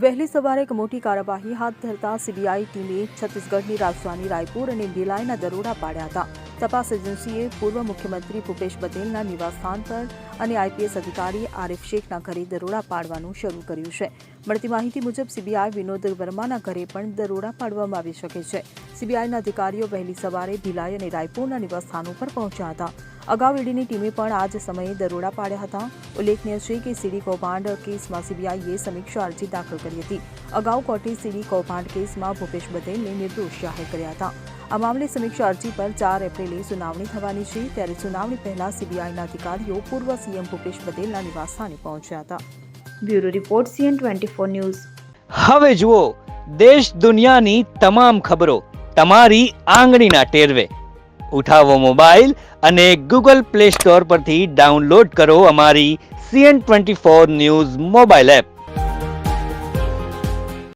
વહેલી સવારે એક મોટી કાર્યવાહી હાથ ધરતા સીબીઆઈ ટીમે છત્તીસગઢની રાજધાની રાયપુર અને ભિલાઈના દરોડા પાડ્યા હતા. તપાસ એજન્સીએ પૂર્વ મુખ્યમંત્રી ભૂપેશ બઘેલના નિવાસસ્થાન પર અને આઈપીએસ અધિકારી આરિફ શેખના ઘરે દરોડા પાડવાનું શરૂ કર્યું છે. મળતી માહિતી મુજબ સીબીઆઈ વિનોદ વર્માના ઘરે પણ દરોડા પાડવામાં આવી શકે છે. સીબીઆઈના અધિકારીઓ વહેલી સવારે ભિલાઈ અને રાયપુરના નિવાસસ્થાનો પર પહોંચ્યા હતા. અગાઉ ઈડીની ટીમે પણ આ જ સમયે દરોડા પાડ્યા હતા. ઉલ્લેખનીય છે કે સીડી કૌભાંડ કેસમાં સીબીઆઈએ સમીક્ષા અરજી દાખલ કરી હતી. અગાઉ કોર્ટે સીડી કૌભાંડ કેસમાં ભૂપેશ બઘેલને નિર્દોષ જાહેર કર્યા હતા. આ મામલે સમીક્ષા અરજી પર 4 એપ્રિલે સુનાવણી થવાની છે. ત્યારે સુનાવણી પહેલા સીબીઆઈના અધિકારીઓ પૂર્વ સીએમ ભૂપેશ બઘેલના નિવાસસ્થાને પહોંચ્યા હતા. Bureau report CN24 news. હવે જુઓ દેશ દુનિયાની તમામ ખબરો તમારી આંગળીના ટેરવે. ઉઠાવો મોબાઈલ અને ગૂગલ પ્લે સ્ટોર પરથી ડાઉનલોડ કરો અમારી CN24 ન્યૂઝ મોબાઈલ એપ.